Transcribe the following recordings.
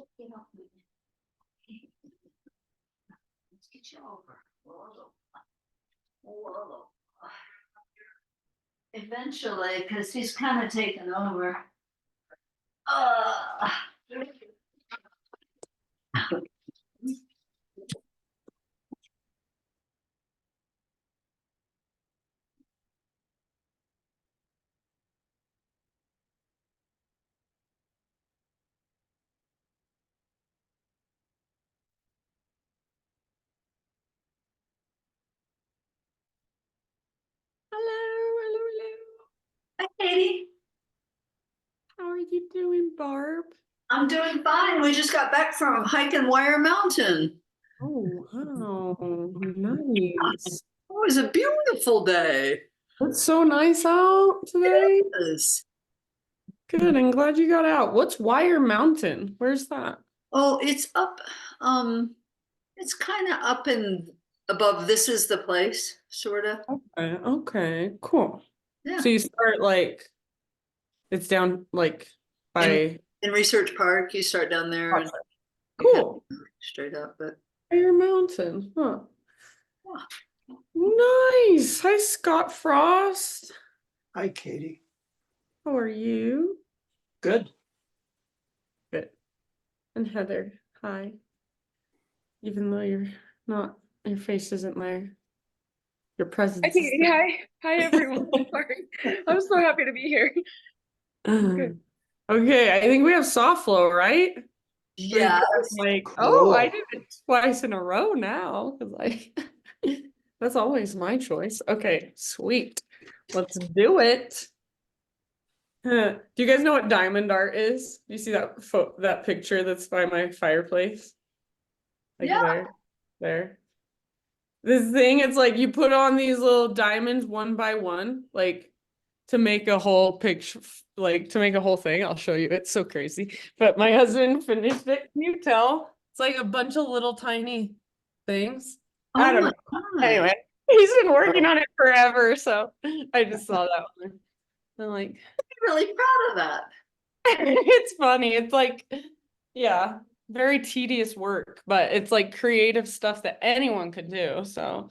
Let's get you over. Whoa. Eventually, because he's kind of taken over. Uh, Hello. Hi, Katie. How are you doing, Barb? I'm doing fine. We just got back from hiking Wire Mountain. Oh, wow. Nice. It was a beautiful day. It's so nice out today. Yes. Good. I'm glad you got out. What's Wire Mountain? Where's that? Oh, it's up. It's kind of up and above. This is the place, sort of. Okay, cool. Yeah. So you start like it's down like In by in Research Park, you start down there and you kind cool. of straight up. But Wire Mountain. Huh. yeah. Nice. Hi, Scott Frost. Hi, Katie. How are you? Good. Good. And Heather. Hi. Even though you're not, your face isn't there. Your presence Hi, is Katie. Hi, everyone. Sorry. I'm so happy to be here. there. Okay, I think we have soft flow, right? Yeah. Like, Cool. oh, I did it twice in a row now. Because that's always my choice. Okay, sweet. Let's do it. Do you guys know what diamond art is? Do you see that picture that's by my fireplace? Like Yeah. there. This thing, it's like you put on these little diamonds one by one, like to make a whole picture, like to make a whole thing. I'll show you. It's so crazy. But my husband finished it. Can you tell? It's like a bunch of little tiny things. I Oh don't my know. God. Anyway, he's been working on it forever, so I just saw that one. I'm like, I'm really proud of that. it's funny. It's like, yeah, very tedious work, but it's like creative stuff that anyone could do. So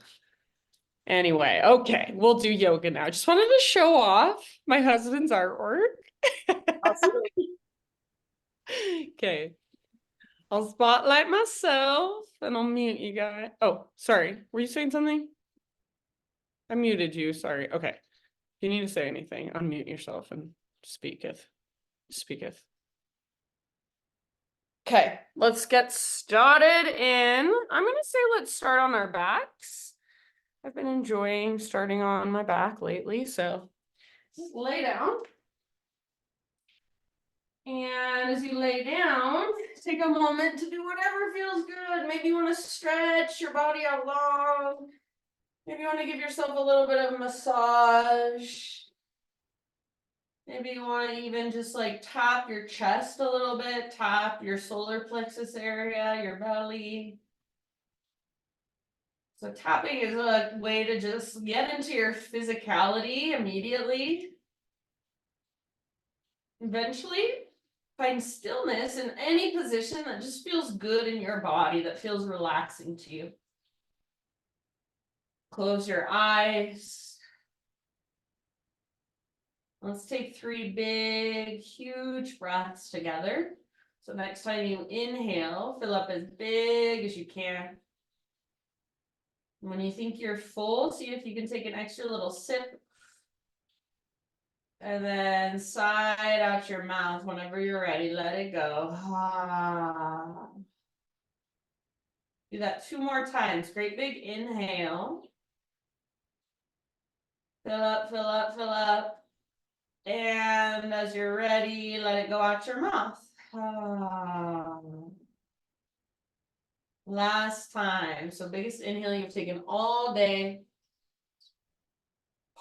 anyway, okay, we'll do yoga now. Just wanted to show off my husband's artwork. Okay, I'll spotlight myself and I'll mute you guys. Oh, sorry. Were you saying something? I muted you. Sorry. Okay. If you need to say anything, unmute yourself and speaketh. Speaketh. Okay, let's get started in. I'm gonna say let's start on our backs. I've been enjoying starting on my back lately, so just lay down. And as you lay down, take a moment to do whatever feels good. Maybe you want to stretch your body out long. Maybe you want to give yourself a little bit of a massage. Maybe you want to even just like tap your chest a little bit, tap your solar plexus area, your belly. So tapping is a way to just get into your physicality immediately. Eventually, find stillness in any position that just feels good in your body, that feels relaxing to you. Close your eyes. Let's take 3 big, huge breaths together. So next time you inhale, fill up as big as you can. When you think you're full, see if you can take an extra little sip. And then sigh out your mouth whenever you're ready. Let it go. Do that 2 more times. Great big inhale. Fill up, fill up, fill up. And as you're ready, let it go out your mouth. Last time. So biggest inhale you've taken all day.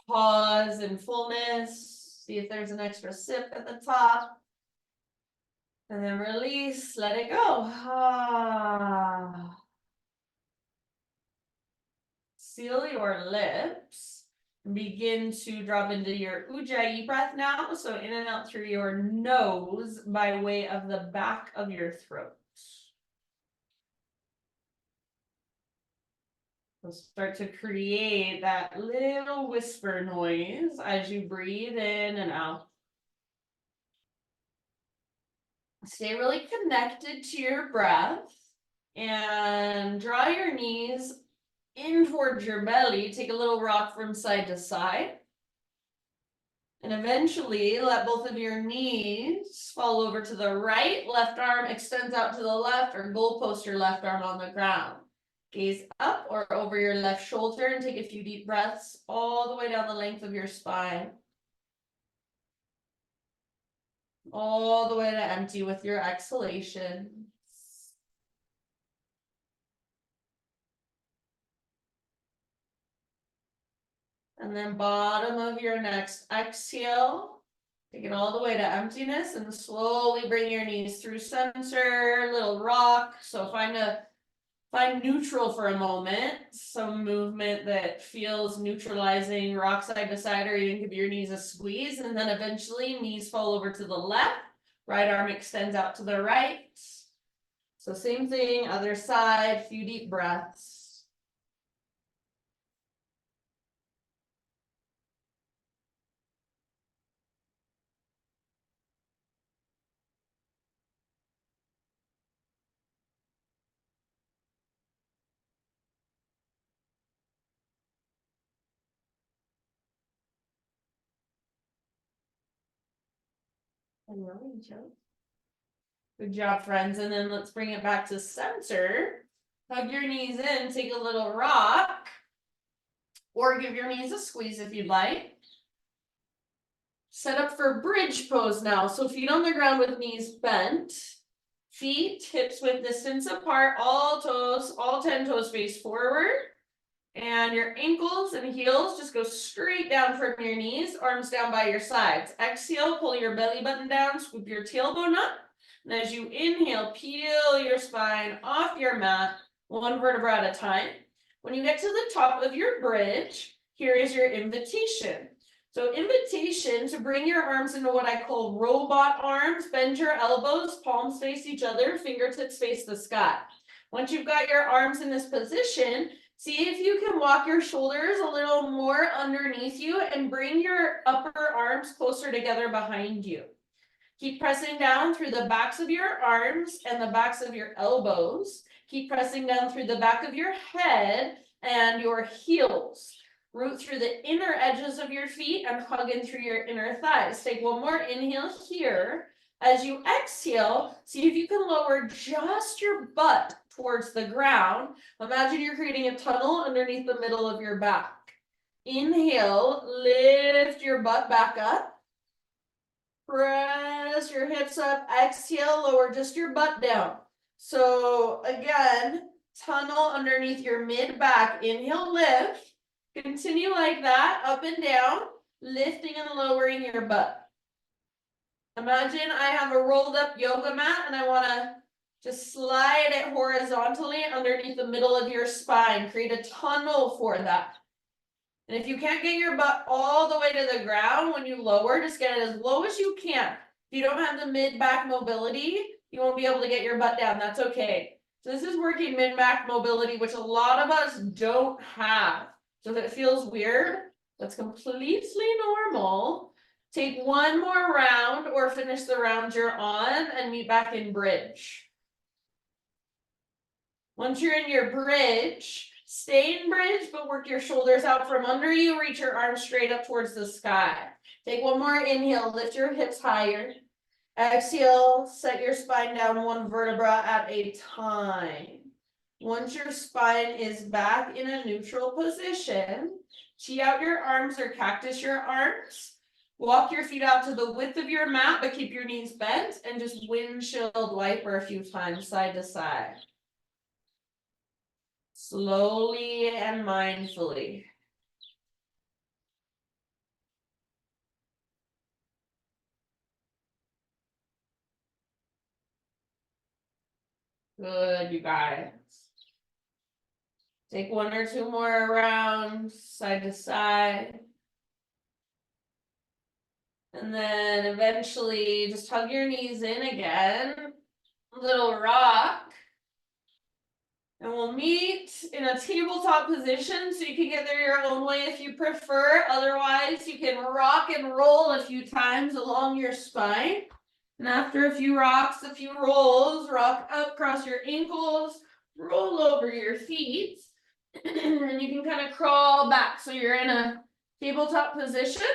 Pause in fullness. See if there's an extra sip at the top. And then release, let it go. Seal your lips. Begin to drop into your Ujjayi breath now. So in and out through your nose by way of the back of your throat. So start to create that little whisper noise as you breathe in and out. Stay really connected to your breath and draw your knees in towards your belly. Take a little rock from side to side. And eventually let both of your knees fall over to the right. Left arm extends out to the left, or goalpost your left arm on the ground. Gaze up or over your left shoulder and take a few deep breaths all the way down the length of your spine. All the way to empty with your exhalation. And then bottom of your next exhale, take it all the way to emptiness and slowly bring your knees through center, little rock. So find neutral for a moment, some movement that feels neutralizing, rock side to side, or even give your knees a squeeze. And then eventually knees fall over to the left, right arm extends out to the right. So same thing, other side, few deep breaths. Good job, friends. And then let's bring it back to center. Hug your knees in, take a little rock, or give your knees a squeeze if you'd like. Set up for bridge pose now. So feet on the ground with knees bent. Feet, hips width distance apart, all toes, all 10 toes face forward. And your ankles and heels just go straight down from your knees, arms down by your sides. Exhale, pull your belly button down, scoop your tailbone up. And as you inhale, peel your spine off your mat, one vertebra at a time. When you get to the top of your bridge, here is your invitation. So invitation to bring your arms into what I call robot arms. Bend your elbows, palms face each other, fingertips face the sky. Once you've got your arms in this position, see if you can walk your shoulders a little more underneath you and bring your upper arms closer together behind you. Keep pressing down through the backs of your arms and the backs of your elbows. Keep pressing down through the back of your head and your heels. Root through the inner edges of your feet and hug in through your inner thighs. Take one more inhale here. As you exhale, see if you can lower just your butt towards the ground. Imagine you're creating a tunnel underneath the middle of your back. Inhale, lift your butt back up. Press your hips up. Exhale, lower just your butt down. So again, tunnel underneath your mid back. Inhale, lift. Continue like that, up and down, lifting and lowering your butt. Imagine I have a rolled up yoga mat and I want to just slide it horizontally underneath the middle of your spine. Create a tunnel for that. And if you can't get your butt all the way to the ground, when you lower, just get it as low as you can. If you don't have the mid-back mobility, you won't be able to get your butt down. That's okay. So this is working mid-back mobility, which a lot of us don't have. So if it feels weird, that's completely normal. Take one more round or finish the round you're on and meet back in bridge. Once you're in your bridge, stay in bridge, but work your shoulders out from under you. Reach your arms straight up towards the sky. Take one more inhale, lift your hips higher. Exhale, set your spine down one vertebra at a time. Once your spine is back in a neutral position, chi out your arms or cactus your arms. Walk your feet out to the width of your mat, but keep your knees bent and just windshield wiper a few times side to side. Slowly and mindfully. Good, you guys. Take one or two more rounds, side to side. And then eventually just hug your knees in again. Little rock. And we'll meet in a tabletop position so you can get there your own way if you prefer. Otherwise, you can rock and roll a few times along your spine. And after a few rocks, a few rolls, rock up, cross your ankles, roll over your feet. And you can kind of crawl back. So you're in a tabletop position.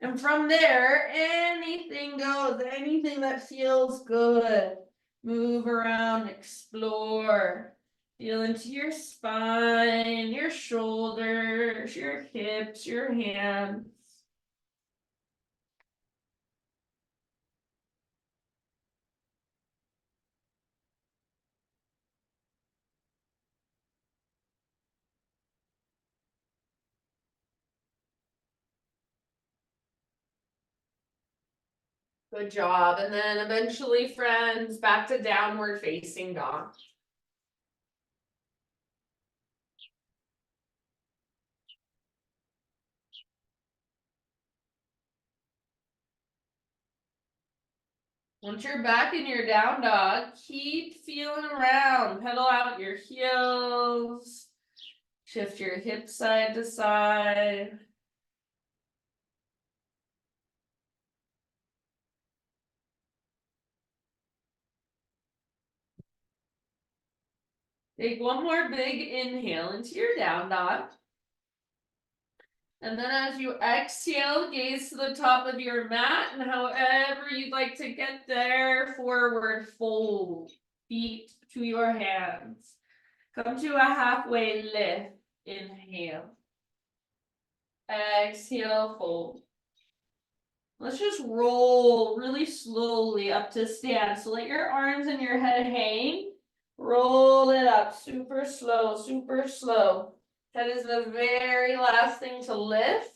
And from there, anything goes, anything that feels good. Move around, explore. Feel into your spine, your shoulders, your hips, your hands. Good job. And then eventually, friends, back to downward facing dog. Once you're back in your down dog, keep feeling around. Pedal out your heels. Shift your hips side to side. Take one more big inhale into your down dog. And then as you exhale, gaze to the top of your mat, and however you'd like to get there, forward fold, feet to your hands. Come to a halfway lift, inhale. Exhale, fold. Let's just roll really slowly up to stand. So let your arms and your head hang. Roll it up, super slow, super slow. That is the very last thing to lift.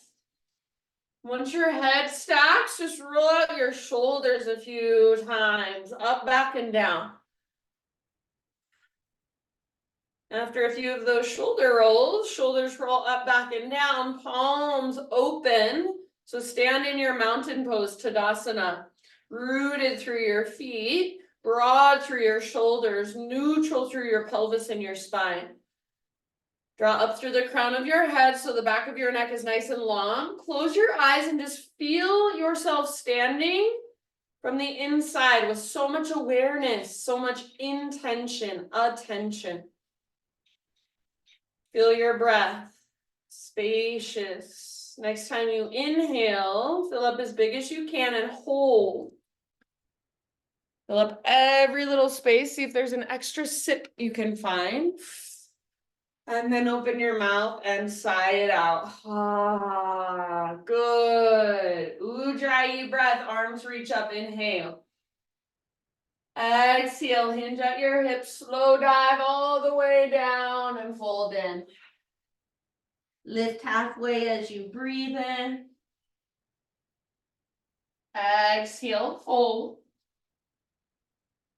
Once your head stacks, just roll out your shoulders a few times, up, back, and down. After a few of those shoulder rolls, shoulders roll up, back, and down, palms open. So stand in your mountain pose, Tadasana, rooted through your feet, broad through your shoulders, neutral through your pelvis and your spine. Draw up through the crown of your head so the back of your neck is nice and long. Close your eyes and just feel yourself standing from the inside with so much awareness, so much intention, attention. Feel your breath, spacious. Next time you inhale, fill up as big as you can and hold. Fill up every little space. See if there's an extra sip you can find. And then open your mouth and sigh it out. Ah, good. Ujjayi breath, arms reach up, inhale. Exhale, hinge at your hips, slow dive all the way down and fold in. Lift halfway as you breathe in. Exhale, fold.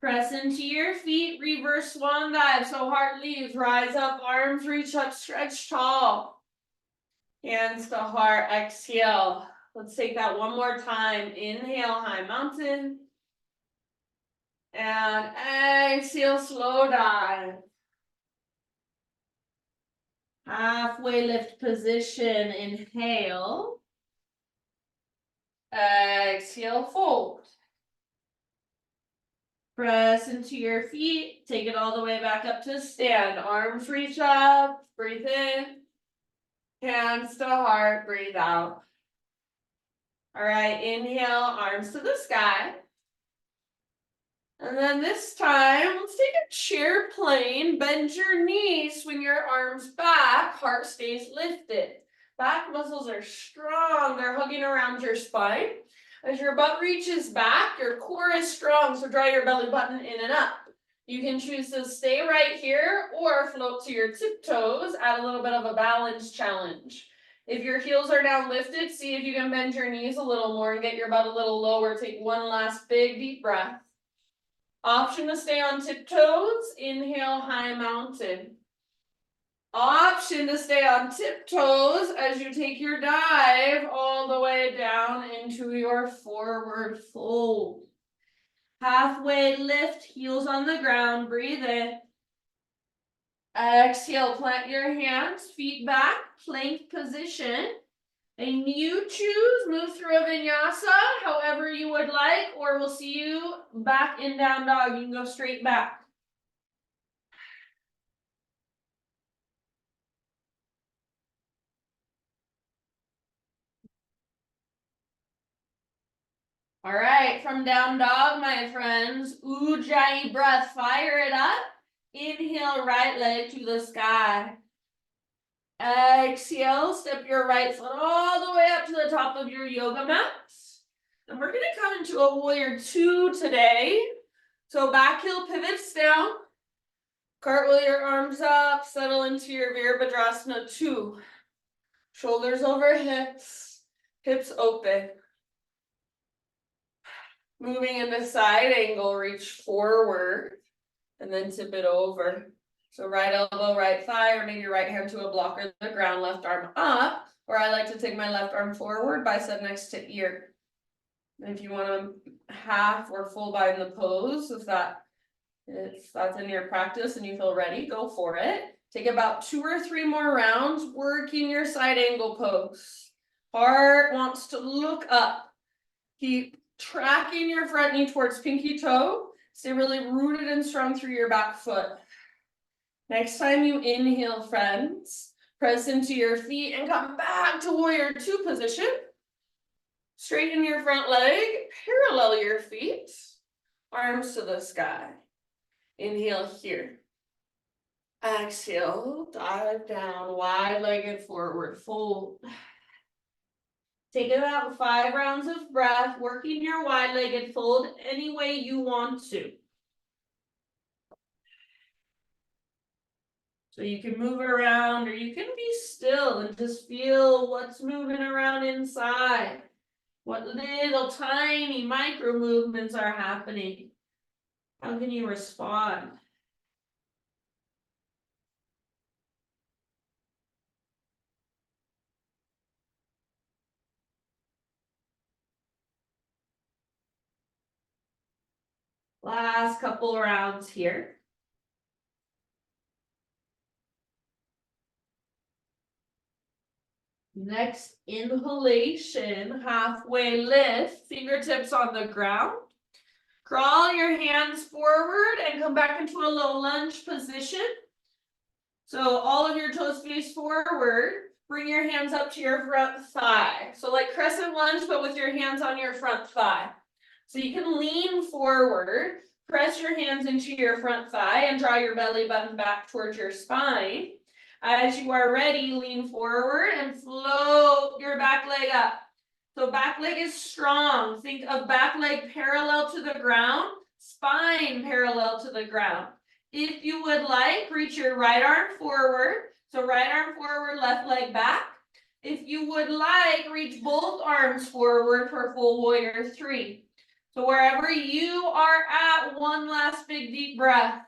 Press into your feet, reverse swan dive, so heart leaves, rise up, arms reach up, stretch tall. Hands to heart, exhale. Let's take that one more time. Inhale, high mountain. And exhale, slow dive. Halfway lift position, inhale. Exhale, fold. Press into your feet, take it all the way back up to stand. Arms reach up, breathe in. Hands to heart, breathe out. All right, inhale, arms to the sky. And then this time, let's take a chair plane, bend your knees, swing your arms back, heart stays lifted. Back muscles are strong, they're hugging around your spine. As your butt reaches back, your core is strong, so draw your belly button in and up. You can choose to stay right here or float to your tiptoes, add a little bit of a balance challenge. If your heels are down lifted, see if you can bend your knees a little more and get your butt a little lower. Take one last big deep breath. Option to stay on tiptoes, inhale, high mountain. option to stay on tiptoes as you take your dive all the way down into your forward fold. Halfway lift, heels on the ground, breathe in. Exhale, plant your hands, feet back, plank position. And you choose, move through a vinyasa however you would like, or we'll see you back in down dog. You can go straight back. All right, from down dog, my friends, Ujjayi breath, fire it up. Inhale, right leg to the sky. Exhale, step your right foot all the way up to the top of your yoga mat. And we're gonna come into a warrior two today. So back heel pivots down. Cartwheel your arms up, settle into your Virabhadrasana 2. Shoulders over hips, hips open. Moving into side angle, reach forward and then tip it over. So right elbow, right thigh, or maybe right hand to a blocker of the ground, left arm up. Or I like to take my left arm forward, bicep next to ear. And if you want to half or full bind the pose, if that's in your practice and you feel ready, go for it. Take about 2 or 3 more rounds, working your side angle pose. Heart wants to look up. Keep tracking your front knee towards pinky toe. Stay really rooted and strong through your back foot. Next time you inhale, friends, press into your feet and come back to warrior two position. Straighten your front leg, parallel your feet, arms to the sky. Inhale here. Exhale, dive down, wide-legged forward fold. Take about 5 rounds of breath, working your wide-legged fold any way you want to. So you can move around or you can be still and just feel what's moving around inside. What little tiny micro movements are happening. How can you respond? Last couple rounds here. Next inhalation, halfway lift, fingertips on the ground. Crawl your hands forward and come back into a low lunge position. So all of your toes face forward. Bring your hands up to your front thigh. So like crescent lunge, but with your hands on your front thigh. So you can lean forward, press your hands into your front thigh and draw your belly button back towards your spine. As you are ready, lean forward and float your back leg up. So back leg is strong. Think of back leg parallel to the ground, spine parallel to the ground. If you would like, reach your right arm forward. So right arm forward, left leg back. If you would like, reach both arms forward for full warrior 3. So wherever you are at, one last big deep breath.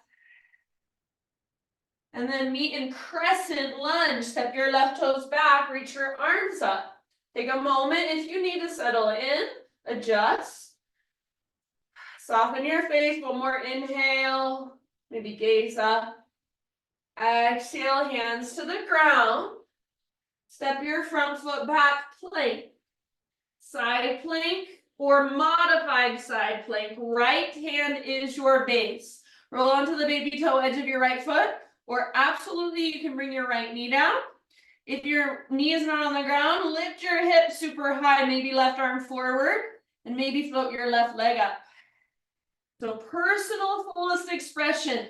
And then meet in crescent lunge. Step your left toes back, reach your arms up. Take a moment if you need to settle in, adjust. Soften your face, one more inhale, maybe gaze up. Exhale, hands to the ground. Step your front foot back, plank. Side plank or modified side plank. Right hand is your base. Roll onto the baby toe edge of your right foot, or absolutely you can bring your right knee down. If your knee is not on the ground, lift your hips super high, maybe left arm forward, and maybe float your left leg up. So personal fullest expression.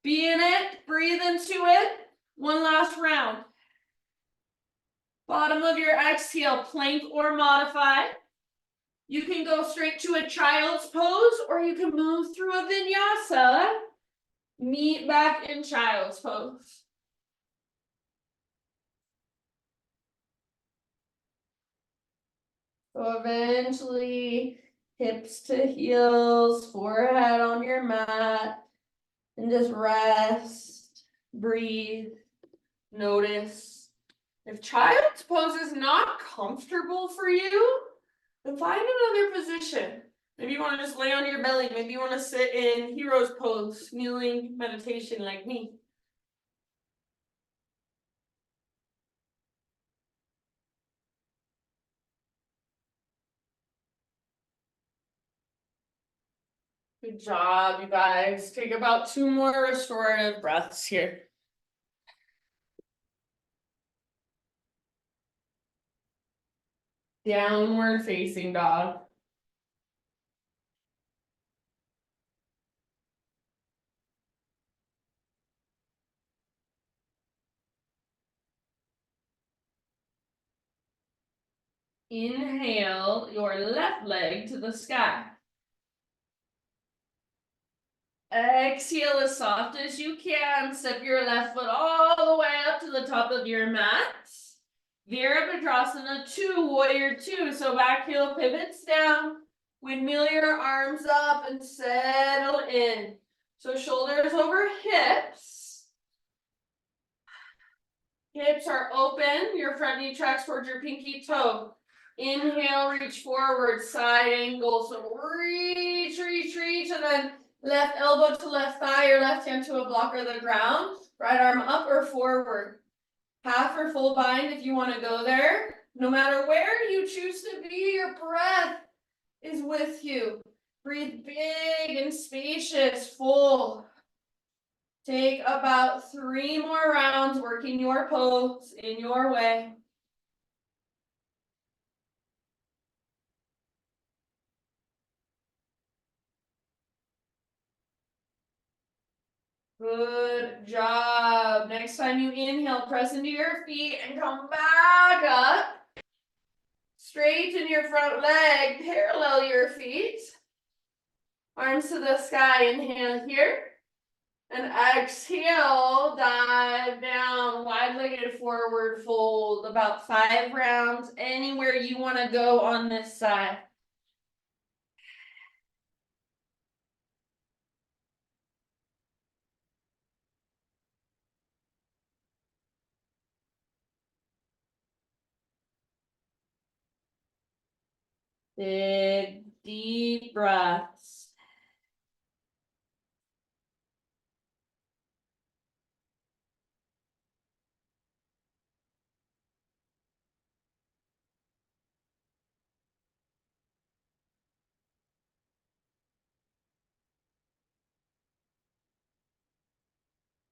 Be in it, breathe into it. One last round. Bottom of your exhale, plank or modify. You can go straight to a child's pose, or you can move through a vinyasa. Meet back in child's pose. So eventually, hips to heels, forehead on your mat, and just rest, breathe, Notice. If child's pose is not comfortable for you, then find another position. Maybe you want to just lay on your belly. Maybe you want to sit in hero's pose, kneeling meditation like me. Good job, you guys. Take about 2 more restorative breaths here. Downward facing dog. Inhale your left leg to the sky. Exhale as soft as you can. Step your left foot all the way up to the top of your mat. Virabhadrasana 2, warrior 2. So back heel pivots down. Windmill your arms up and settle in. So shoulders over hips. Hips are open. Your front knee tracks towards your pinky toe. Inhale, reach forward, side angle. So reach, and then left elbow to left thigh, your left hand to a block or the ground. Right arm up or forward. Half or full bind if you want to go there. No matter where you choose to be, your breath is with you. Breathe big and spacious, full. Take about 3 more rounds working your pose in your way. Good job. Next time you inhale, press into your feet and come back up. Straighten your front leg, parallel your feet. Arms to the sky, inhale here. And exhale, dive down, wide-legged forward fold, about 5 rounds, anywhere you want to go on this side. Big, deep breaths.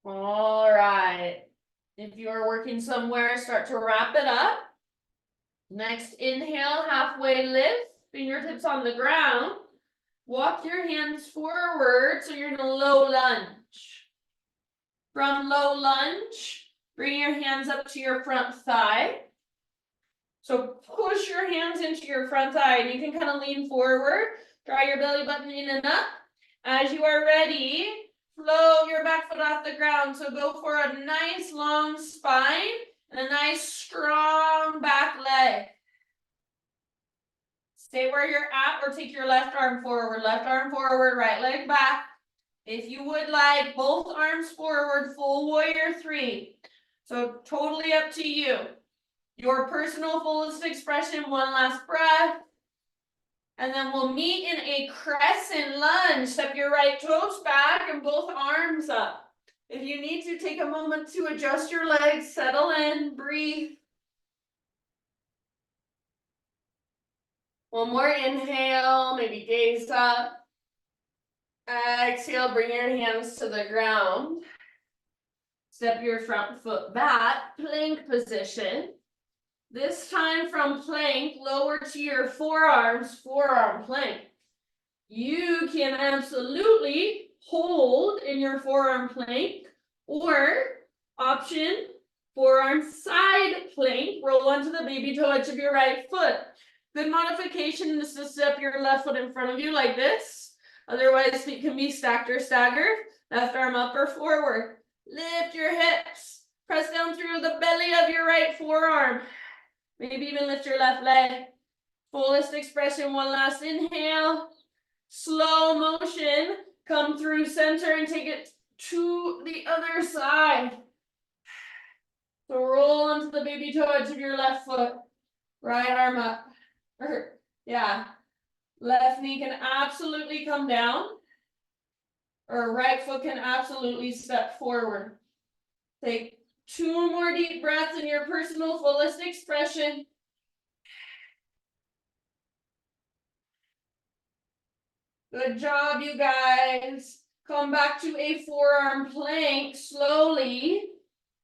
All right. If you're working somewhere, start to wrap it up. Next, inhale, halfway lift, fingertips on the ground. Walk your hands forward so you're in a low lunge. From low lunge, bring your hands up to your front thigh. So push your hands into your front thigh and you can kind of lean forward, draw your belly button in and up. As you are ready, float your back foot off the ground. So go for a nice long spine and a nice strong back leg. Stay where you're at or take your left arm forward, right leg back. If you would like, both arms forward, full warrior 3. So totally up to you. Your personal fullest expression, one last breath. And then we'll meet in a crescent lunge. Step your right toes back and both arms up. If you need to, take a moment to adjust your legs, settle in, breathe. One more inhale, maybe gaze up. Exhale, bring your hands to the ground. Step your front foot back, plank position. This time from plank, lower to your forearms, forearm plank. You can absolutely hold in your forearm plank or option forearm side plank, roll onto the baby toe edge of your right foot. Good modification is to step your left foot in front of you like this. Otherwise, feet can be stacked or staggered. Left arm up or forward. Lift your hips. Press down through the belly of your right forearm. Maybe even lift your left leg. Fullest expression, one last inhale. Slow motion. Come through center and take it to the other side. So roll onto the baby toe edge of your left foot. Right arm up. Yeah. Left knee can absolutely come down. Or right foot can absolutely step forward. Take 2 more deep breaths in your personal fullest expression. Good job, you guys. Come back to a forearm plank slowly.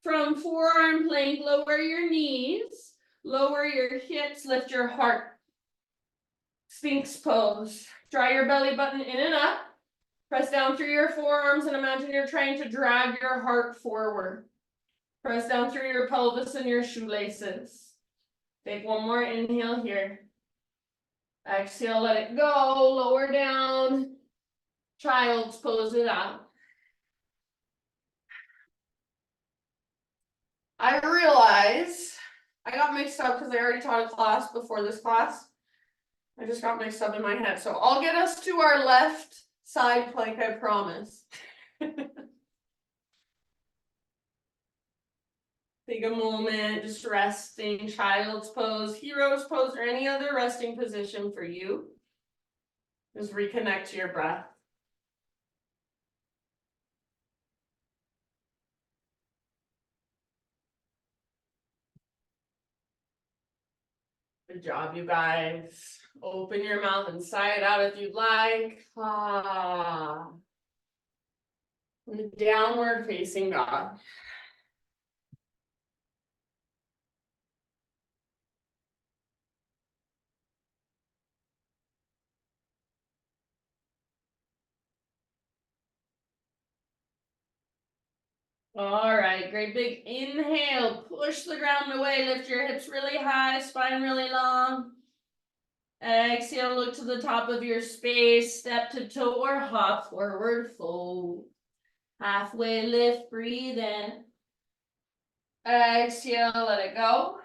From forearm plank, lower your knees, lower your hips, lift your heart. Sphinx pose. Draw your belly button in and up. Press down through your forearms and imagine you're trying to drag your heart forward. Press down through your pelvis and your shoelaces. Take 1 more inhale here. Exhale, let it go, lower down. Child's pose it out. I realize I got mixed up because I already taught a class before this class. I just got mixed up in my head. So I'll get us to our left side plank, I promise. Take a moment, just resting, child's pose, hero's pose, or any other resting position for you. Just reconnect to your breath. Good job, you guys. Open your mouth and sigh it out if you'd like. Ah. And downward facing dog. All right, great big inhale, push the ground away, lift your hips really high, spine really long. Exhale, look to the top of your space, step to toe or hop, forward fold. Halfway lift, breathe in. Exhale, let it go.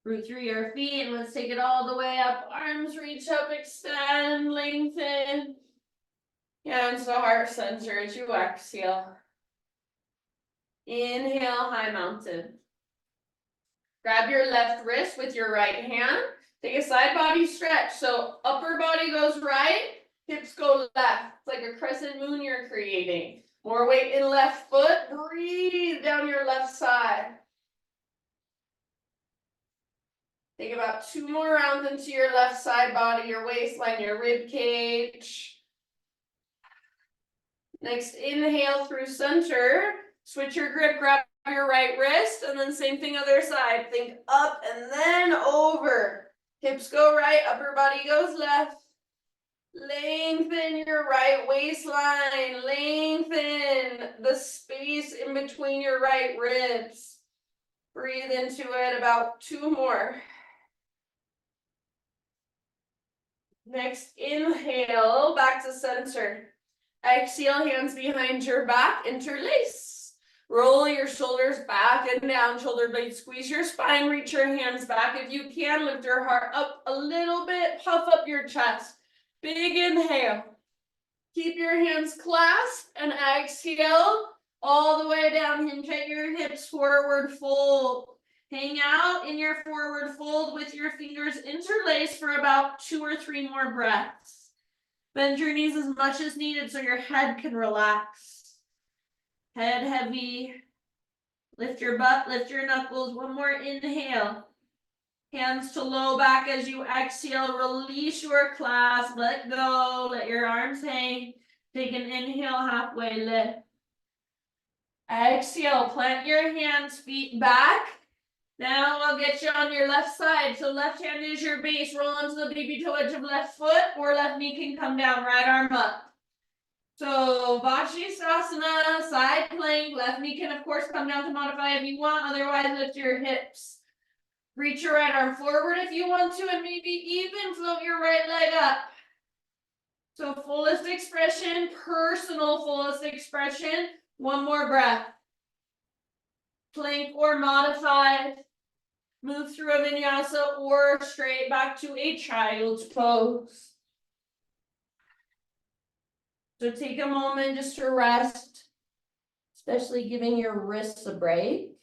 Root through your feet, and let's take it all the way up. Arms reach up, extend, lengthen. Hands to heart center as you exhale. Inhale, high mountain. Grab your left wrist with your right hand. Take a side body stretch. So upper body goes right, hips go left. It's like a crescent moon you're creating. More weight in left foot. Breathe down your left side. Take about 2 more rounds into your left side body, your waistline, your rib cage. Next, inhale through center. Switch your grip, grab your right wrist, and then same thing other side. Think up and then over. Hips go right, upper body goes left. Lengthen your right waistline. Lengthen the space in between your right ribs. Breathe into it, about 2 more. Next, inhale, back to center. Exhale, hands behind your back, interlace. Roll your shoulders back and down, shoulder blades, squeeze your spine, reach your hands back. If you can, lift your heart up a little bit, puff up your chest. Big inhale. Keep your hands clasped and exhale all the way down. Hinge at your hips, forward fold. Hang out in your forward fold with your fingers interlaced for about 2 or 3 more breaths. Bend your knees as much as needed so your head can relax. Head heavy. Lift your butt, lift your knuckles. 1 more inhale. Hands to low back as you exhale. Release your clasp. Let go. Let your arms hang. Take an inhale, halfway lift. Exhale, plant your hands, feet back. Now I'll get you on your left side. So left hand is your base. Roll onto the baby toe edge of left foot, or left knee can come down, right arm up. So Vajrasana, side plank. Left knee can of course come down to modify if you want. Otherwise, lift your hips. Reach your right arm forward if you want to, and maybe even float your right leg up. So fullest expression, personal fullest expression. 1 more breath. Plank or modified. Move through a vinyasa or straight back to a child's pose. So take a moment just to rest, especially giving your wrists a break.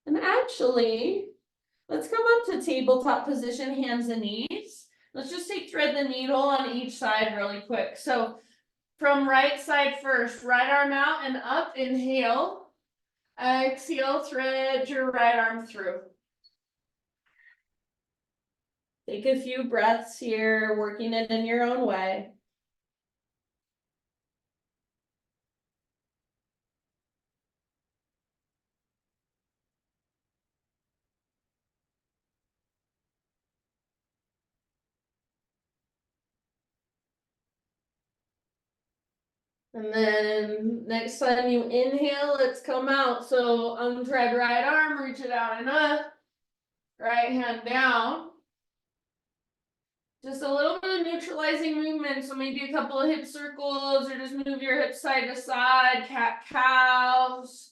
And actually, let's come up to tabletop position, hands and knees. Let's just thread the needle on each side really quick. So from right side first, right arm out and up, inhale. Exhale, thread your right arm through. Take a few breaths here, working it in your own way. And then next time you inhale, let's come out. So unthread right arm, reach it out and up. Right hand down. Just a little bit of neutralizing movement. So maybe a couple of hip circles or just move your hips side to side, cat cows.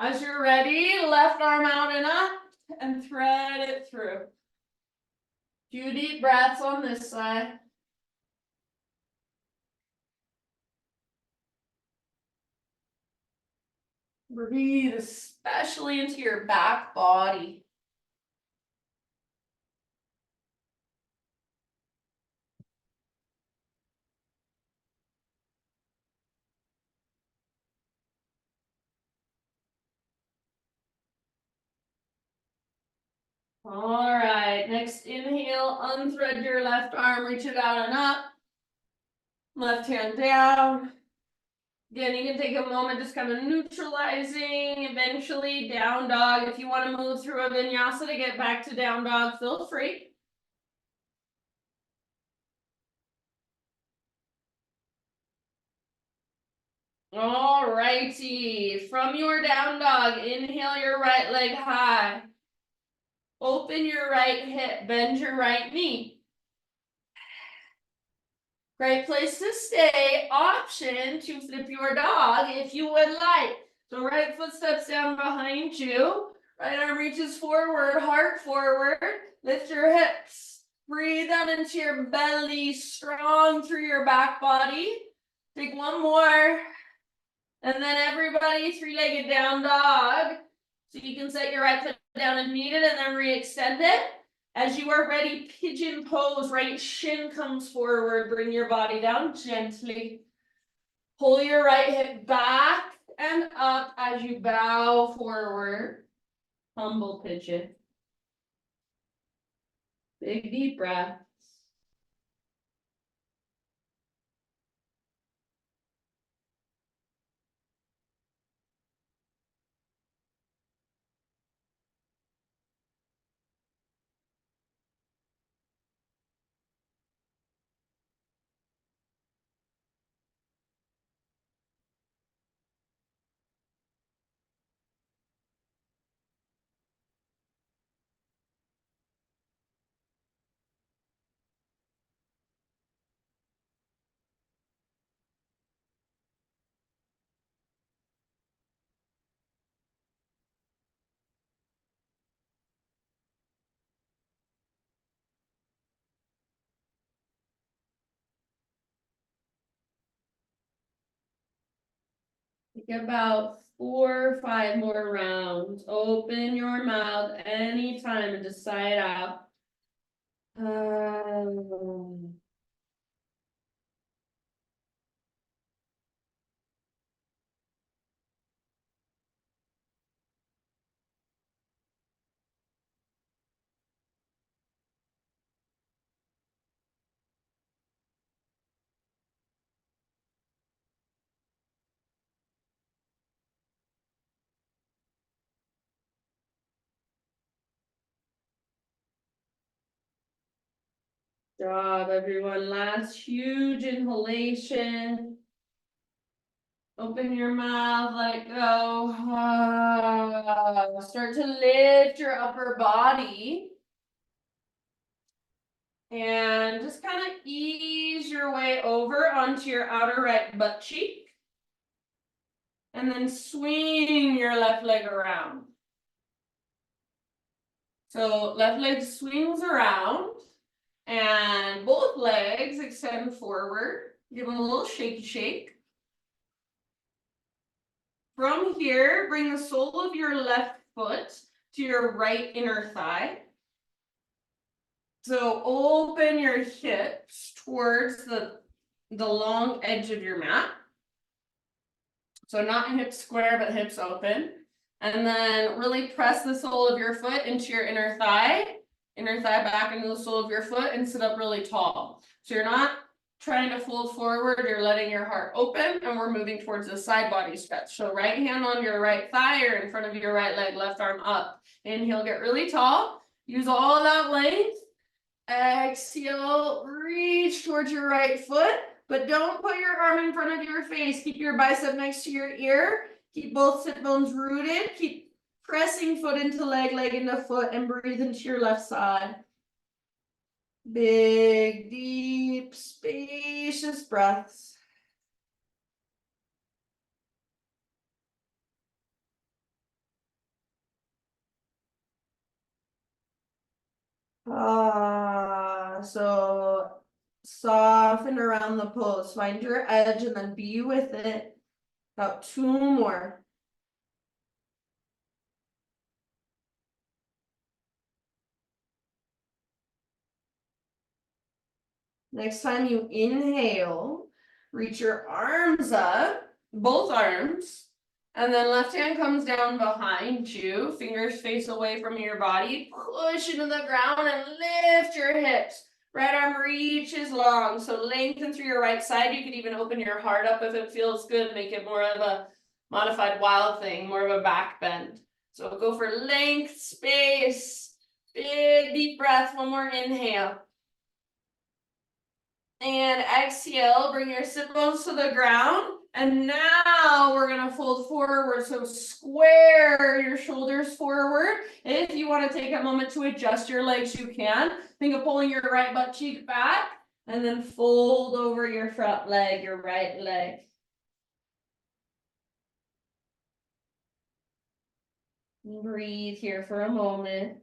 As you're ready, left arm out and up and thread it through. Few deep breaths on this side. Breathe, especially into your back body. All right, next inhale, unthread your left arm, reach it out and up. Left hand down. Again, you can take a moment just kind of neutralizing, eventually down dog. If you want to move through a vinyasa to get back to down dog, feel free. All righty, from your down dog, inhale your right leg high. Open your right hip, bend your right knee. Great place to stay. Option to flip your dog if you would like. So right foot steps down behind you. Right arm reaches forward, heart forward. Lift your hips. Breathe out into your belly, strong through your back body. Take one more. And then everybody, three-legged down dog. So you can set your right foot down if needed and then re-extend it. As you are ready, pigeon pose, right shin comes forward, bring your body down gently. Pull your right hip back and up as you bow forward. Humble pigeon. Big deep breath. Take about 4 or 5 more rounds. Open your mouth anytime and just sigh it out. Job, everyone. Last huge inhalation. Open your mouth, let it go. Start to lift your upper body. And just kind of ease your way over onto your outer right butt cheek. And then swing your left leg around. So left leg swings around. And both legs extend forward. Give them a little shaky shake. From here, bring the sole of your left foot to your right inner thigh. So open your hips towards the long edge of your mat. So not hips square, but hips open. And then really press the sole of your foot into your inner thigh back into the sole of your foot, and sit up really tall. So you're not trying to fold forward, you're letting your heart open, and we're moving towards the side body stretch. So right hand on your right thigh or in front of your right leg, left arm up. Inhale, get really tall. Use all that length. Exhale, reach towards your right foot, but don't put your arm in front of your face. Keep your bicep next to your ear. Keep both sit bones rooted. Keep pressing foot into leg, leg into foot, and breathe into your left side. Big, deep, spacious breaths. So soften around the pose. Find your edge and then be with it. About 2 more. Next time you inhale, reach your arms up, both arms, and then left hand comes down behind you, fingers face away from your body, push into the ground and lift your hips. Right arm reaches long, so lengthen through your right side. You could even open your heart up if it feels good, make it more of a modified wild thing, more of a back bend. So go for length, space, big deep breath, one more inhale. And exhale, bring your sit bones to the ground. And now we're gonna fold forward. So square your shoulders forward. If you want to take a moment to adjust your legs, you can. Think of pulling your right butt cheek back and then fold over your front leg, your right leg. Breathe here for a moment.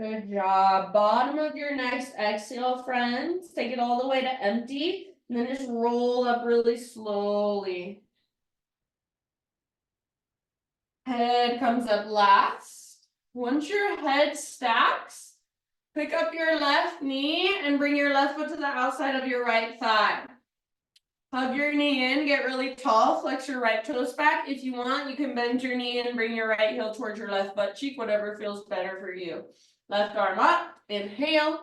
Good job. Bottom of your next exhale, friends. Take it all the way to empty. And then just roll up really slowly. Head comes up last. Once your head stacks, pick up your left knee and bring your left foot to the outside of your right thigh. Hug your knee in, get really tall, flex your right toes back. If you want, you can bend your knee and bring your right heel towards your left butt cheek, whatever feels better for you. Left arm up, inhale.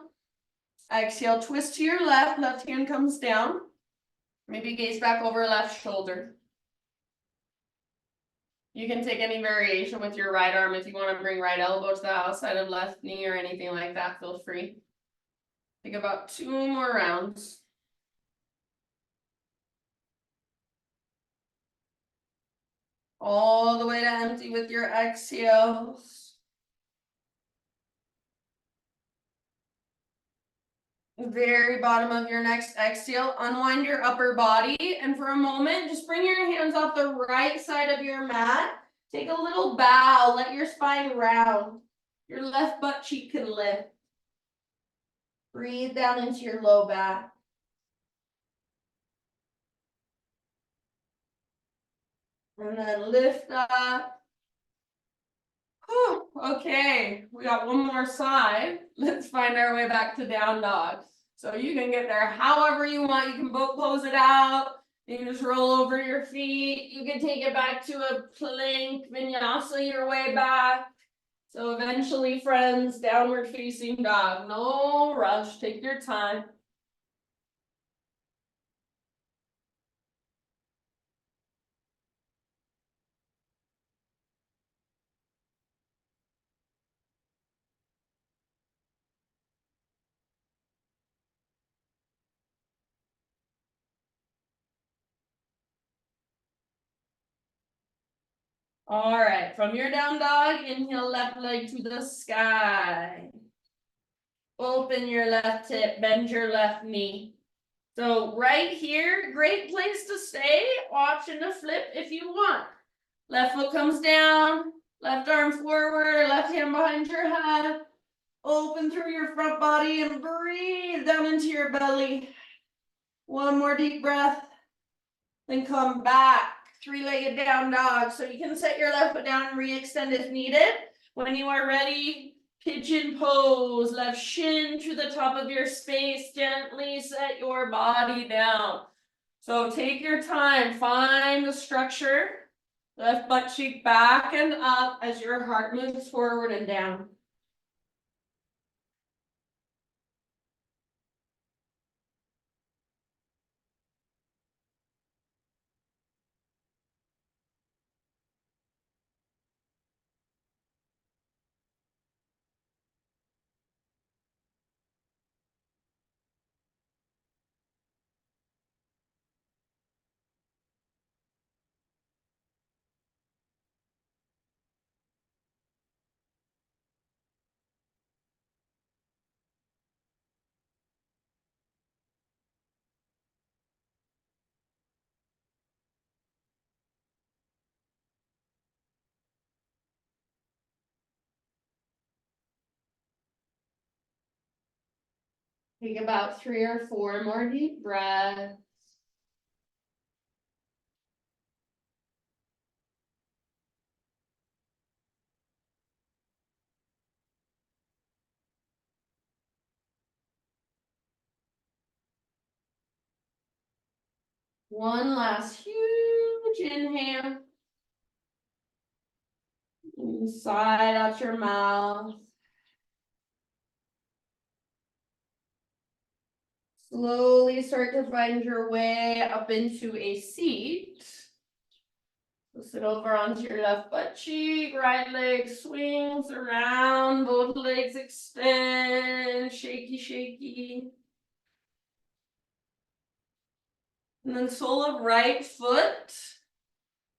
Exhale, twist to your left, left hand comes down. Maybe gaze back over left shoulder. You can take any variation with your right arm. If you want to bring right elbow to the outside of left knee or anything like that, feel free. Take about 2 more rounds. All the way to empty with your exhales. Very bottom of your next exhale, unwind your upper body, and for a moment, just bring your hands off the right side of your mat. Take a little bow, let your spine round. Your left butt cheek can lift. Breathe down into your low back. And then lift up. Whew, okay, we got one more side. Let's find our way back to down dog. So you can get there however you want. You can both pose it out. You can just roll over your feet. You can take it back to a plank vinyasa your way back. So eventually, friends, downward facing dog. No rush, take your time. All right, from your down dog, inhale left leg to the sky. Open your left hip, bend your left knee. So right here, great place to stay, option to flip if you want. Left foot comes down, left arm forward, left hand behind your head. Open through your front body and breathe down into your belly. One more deep breath. Then come back, three-legged down dog. So you can set your left foot down and re-extend if needed. When you are ready, pigeon pose, left shin to the top of your space, gently set your body down. So take your time, find the structure, left butt cheek back and up as your heart moves forward and down. Take about 3 or 4 more deep breaths. One last huge inhale. Inside out your mouth. Slowly start to find your way up into a seat. So sit over onto your left butt cheek, right leg swings around, both legs extend, shaky, shaky. And then sole of right foot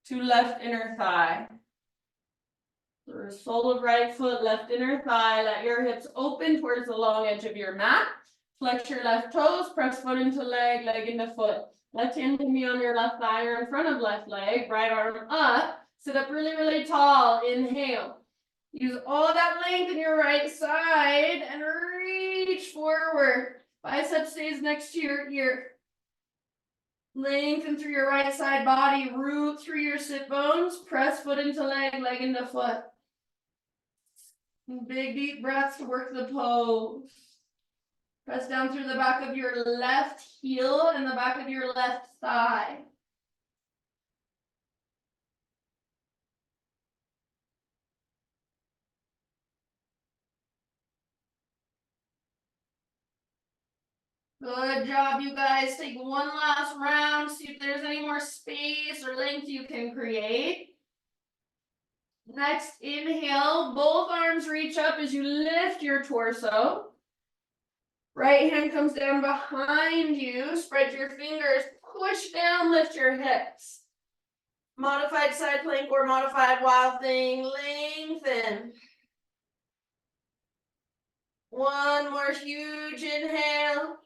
to left inner thigh. So sole of right foot, left inner thigh, let your hips open towards the long edge of your mat. Flex your left toes, press foot into leg, leg into foot. Left hand can be on your left thigh or in front of left leg, right arm up. Sit up really, really tall, inhale. Use all that length in your right side and reach forward. Bicep stays next to your ear. Lengthen through your right side body, root through your sit bones, press foot into leg, leg into foot. Big deep breaths to work the pose. Press down through the back of your left heel and the back of your left thigh. Good job, you guys. Take one last round, see if there's any more space or length you can create. Next, inhale, both arms reach up as you lift your torso. Right hand comes down behind you, spread your fingers, push down, lift your hips. Modified side plank or modified wild thing, lengthen. One more huge inhale.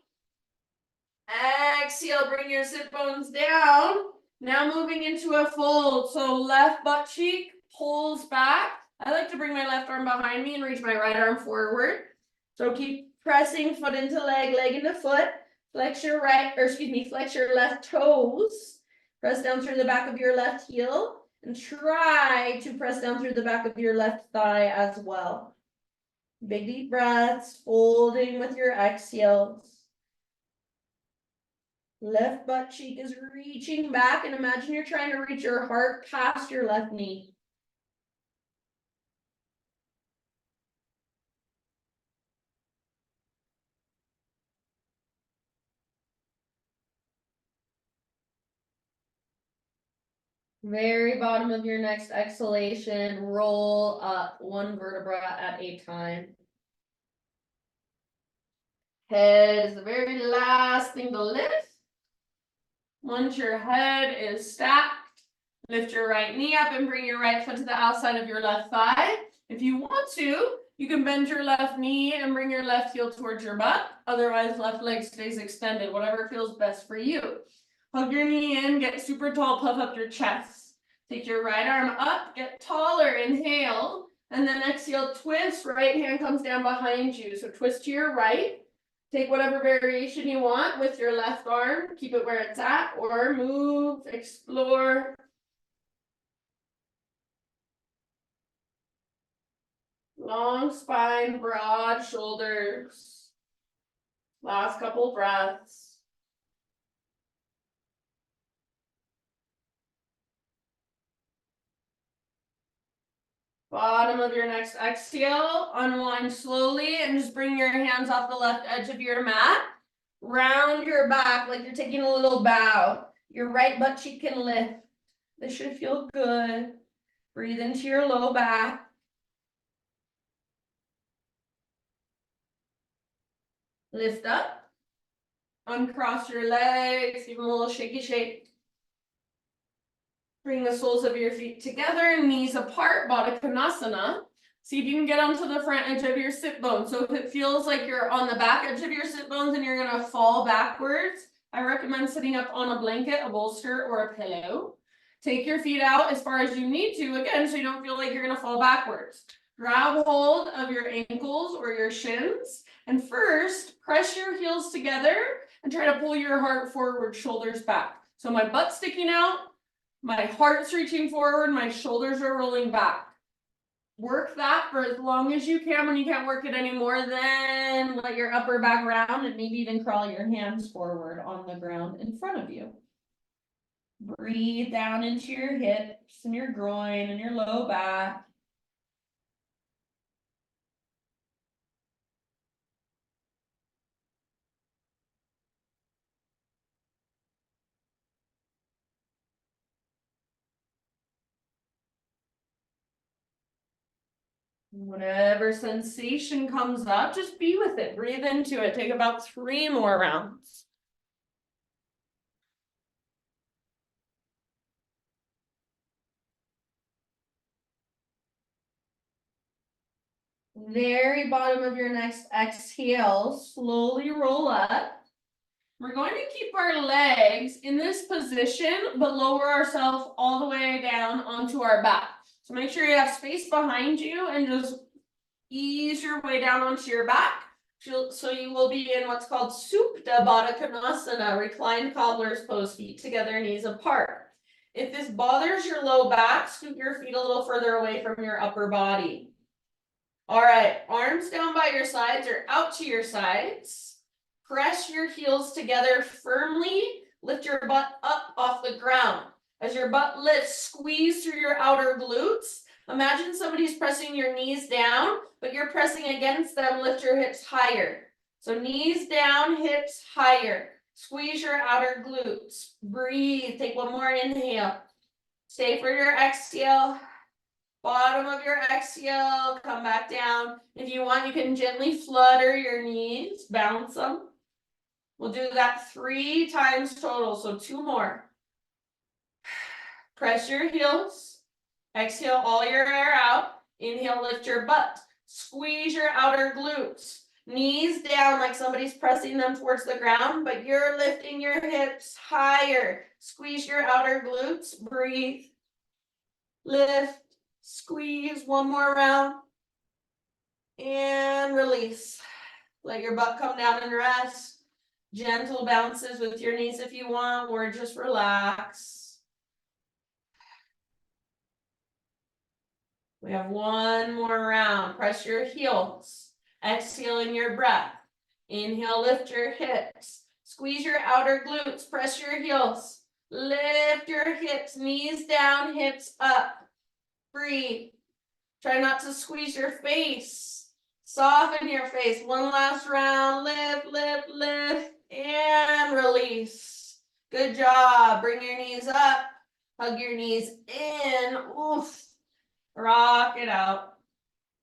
Exhale, bring your sit bones down. Now moving into a fold. So left butt cheek pulls back. I like to bring my left arm behind me and reach my right arm forward. So keep pressing foot into leg, leg into foot. Flex your flex your left toes. Press down through the back of your left heel and try to press down through the back of your left thigh as well. Big deep breaths, folding with your exhales. Left butt cheek is reaching back, and imagine you're trying to reach your heart past your left knee. Very bottom of your next exhalation, roll up one vertebra at a time. Head is the very last thing to lift. Once your head is stacked, lift your right knee up and bring your right foot to the outside of your left thigh. If you want to, You can bend your left knee and bring your left heel towards your butt. Otherwise, left leg stays extended, whatever feels best for you. Hug your knee in, get super tall, puff up your chest. Take your right arm up, get taller, inhale. And then exhale, twist, right hand comes down behind you. So twist to your right. Take whatever variation you want with your left arm. Keep it where it's at, or move, explore. Long spine, broad shoulders. Last couple breaths. Bottom of your next exhale, unwind slowly and just bring your hands off the left edge of your mat. Round your back like you're taking a little bow. Your right butt cheek can lift. This should feel good. Breathe into your low back. Lift up. Uncross your legs, give them a little shaky shake. Bring the soles of your feet together, knees apart, Baddha Konasana. See if you can get onto the front edge of your sit bones. So if it feels like you're on the back edge of your sit bones and you're gonna fall backwards, I recommend sitting up on a blanket, a bolster, or a pillow. Take your feet out as far as you need to, again, so you don't feel like you're gonna fall backwards. Grab hold of your ankles or your shins, and first, press your heels together and try to pull your heart forward, shoulders back. So my butt's sticking out, my heart's reaching forward, my shoulders are rolling back. Work that for as long as you can. When you can't work it anymore, then let your upper back round and maybe even crawl your hands forward on the ground in front of you. Breathe down into your hips and your groin and your low back. Whatever sensation comes up, just be with it. Breathe into it. Take about 3 more rounds. Very bottom of your next exhale, slowly roll up. We're going to keep our legs in this position, but lower ourselves all the way down onto our back. So make sure you have space behind you and just ease your way down onto your back. So you will be in what's called Supta Baddha Konasana, reclined cobbler's pose, feet together, knees apart. If this bothers your low back, scoot your feet a little further away from your upper body. All right, arms down by your sides or out to your sides. Press your heels together firmly. Lift your butt up off the ground. As your butt lifts, squeeze through your outer glutes. Imagine somebody's pressing your knees down, but you're pressing against them. Lift your hips higher. So knees down, hips higher. Squeeze your outer glutes. Breathe. Take one more inhale. Stay for your exhale. Bottom of your exhale, come back down. If you want, you can gently flutter your knees, bounce them. We'll do that 3 times total, so 2 more. Press your heels. Exhale all your air out. Inhale, lift your butt. Squeeze your outer glutes. Knees down like somebody's pressing them towards the ground, but you're lifting your hips higher. Squeeze your outer glutes. Breathe. Lift. Squeeze. 1 more round. And release. Let your butt come down and rest. Gentle bounces with your knees if you want, or just relax. We have 1 more round. Press your heels. Exhale in your breath. Inhale, lift your hips. Squeeze your outer glutes. Press your heels. Lift your hips. Knees down, hips up. Breathe. Try not to squeeze your face. Soften your face. 1 last round. Lift, lift, lift. And release. Good job. Bring your knees up. Hug your knees in. Oof. Rock it out.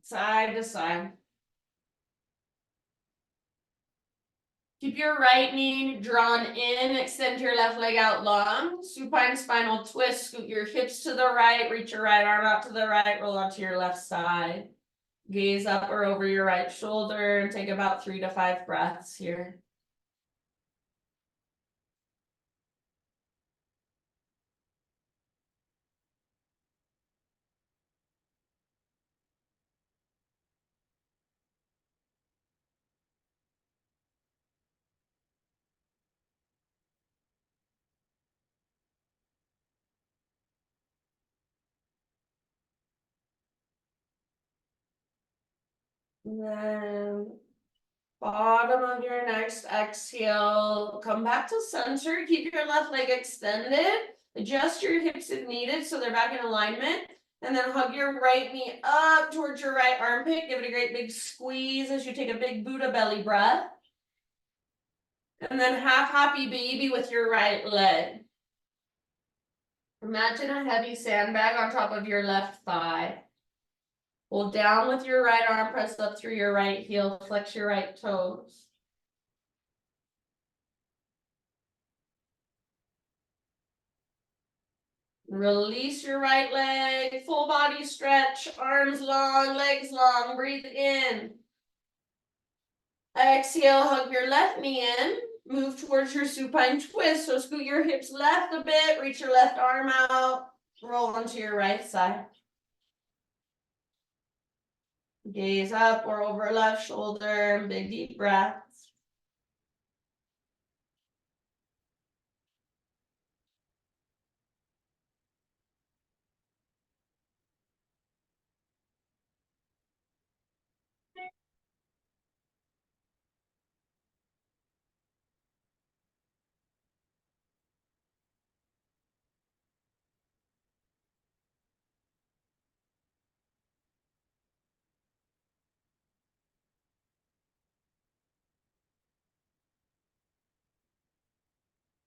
Side to side. Keep your right knee drawn in. Extend your left leg out long. Supine spinal twist. Scoot your hips to the right. Reach your right arm out to the right. Roll out to your left side. Gaze up or over your right shoulder and take about 3 to 5 breaths here. And then bottom of your next exhale, come back to center, keep your left leg extended, adjust your hips if needed so they're back in alignment, and then hug your right knee up towards your right armpit, give it a great big squeeze as you take a big Buddha belly breath. And then half happy baby with your right leg. Imagine a heavy sandbag on top of your left thigh. Hold down with your right arm, press up through your right heel, flex your right toes. Release your right leg, full body stretch, arms long, legs long, breathe in. Exhale, hug your left knee in, move towards your supine twist, so scoot your hips left a bit, reach your left arm out, roll onto your right side. Gaze up or over left shoulder, big deep breaths.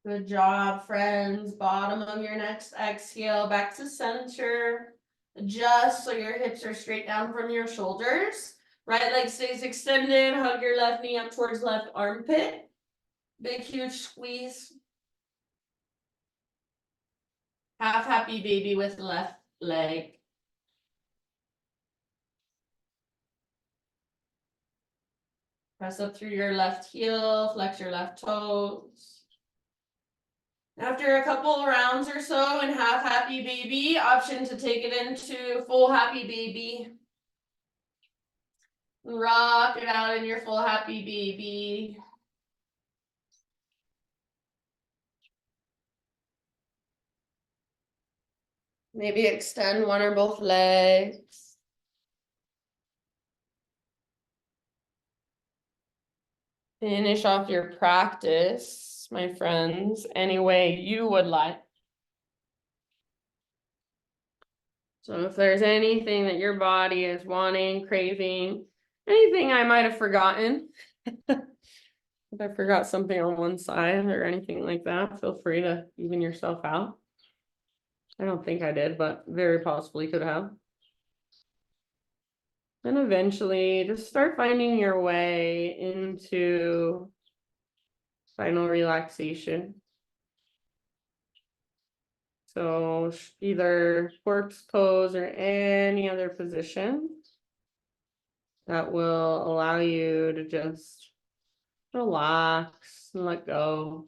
Good job, friends. Bottom of your next exhale, back to center. Adjust so your hips are straight down from your shoulders. Right leg stays extended. Hug your left knee up towards left armpit. Big, huge squeeze. Half happy baby with left leg. Press up through your left heel, flex your left toes. After a couple rounds or so in half happy baby, option to take it into full happy baby. Rock it out in your full happy baby. Maybe extend one or both legs. Finish off your practice, my friends, any way you would like. So if there's anything that your body is wanting, craving, anything I might have forgotten, if I forgot something on one side or anything like that, feel free to even yourself out. I don't think I did, but very possibly could have. And eventually just start finding your way into final relaxation. So either corpse pose or any other position that will allow you to just relax and let go.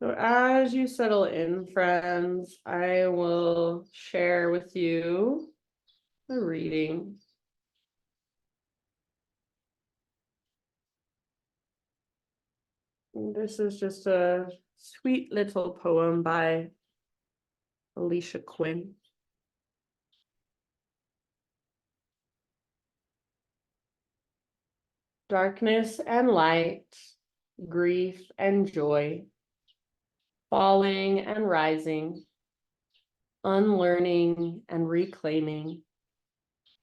So as you settle in, friends, I will share with you a reading. And this is just a sweet little poem by Alicia Quinn. Darkness and light, grief and joy, falling and rising, unlearning and reclaiming,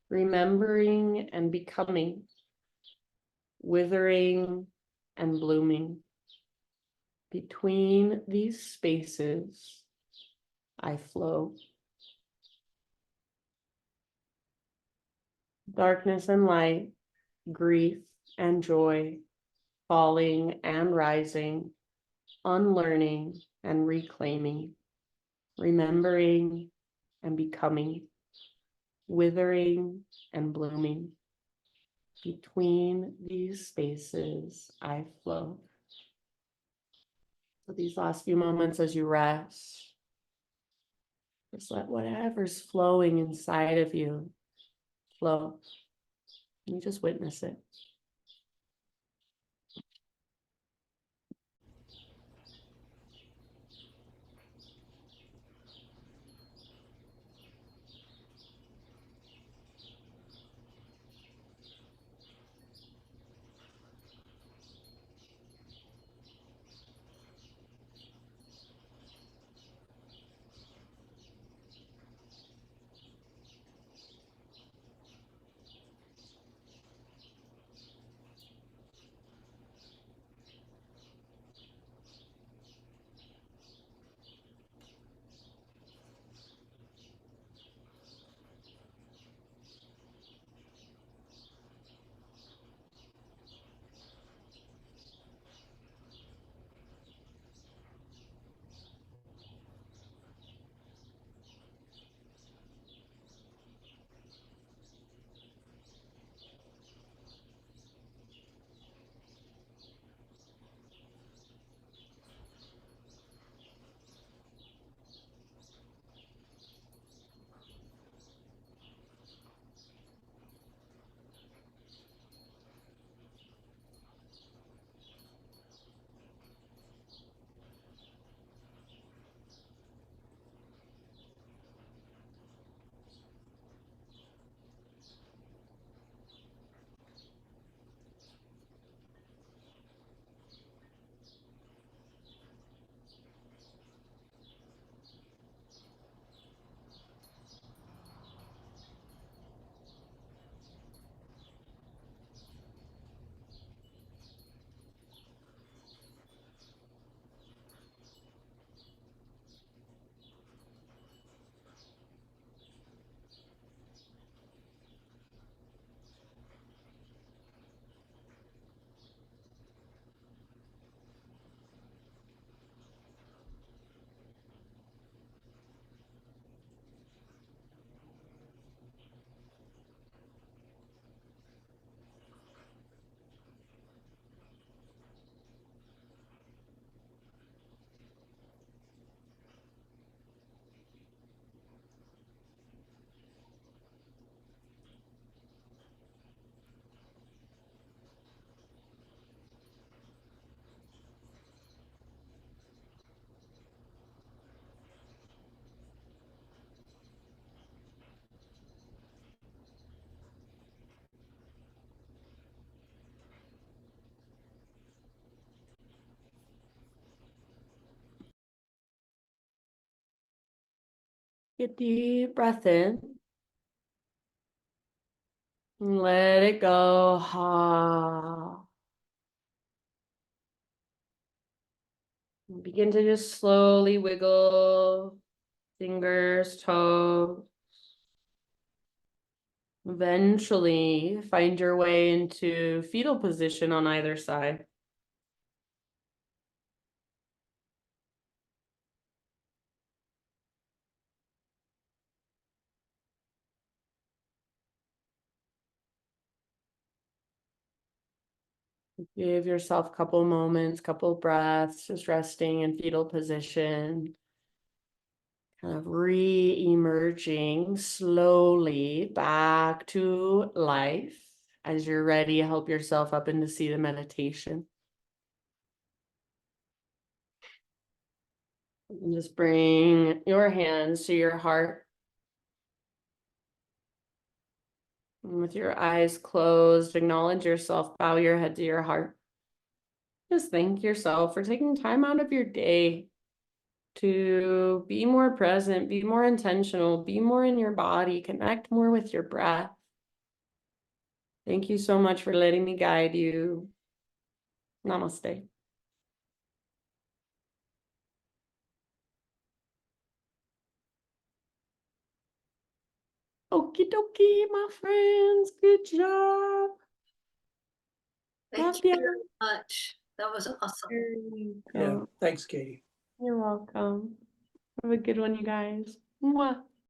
remembering and becoming, withering and blooming. Between these spaces, I flow. Darkness and light, grief and joy, falling and rising, unlearning and reclaiming, remembering and becoming, withering and blooming. Between these spaces, I flow. So these last few moments as you rest, just let whatever's flowing inside of you flow. You just witness it. Get deep breath in. And let it go. Ha. And begin to just slowly wiggle fingers, toes. Eventually, find your way into fetal position on either side. Give yourself a couple moments, couple breaths, just resting in fetal position. Kind of re-emerging slowly back to life. As you're ready, help yourself up into seated meditation. And just bring your hands to your heart. And with your eyes closed, acknowledge yourself, bow your head to your heart. Just thank yourself for taking time out of your day to be more present, be more intentional, be more in your body, connect more with your breath. Thank you so much for letting me guide you. Namaste. Okie dokie, my friends. Good job. Thank Love you ya. very much. That was awesome. There you Yeah, go. thanks, Katie. You're welcome. Have a good one, you guys. Mwah.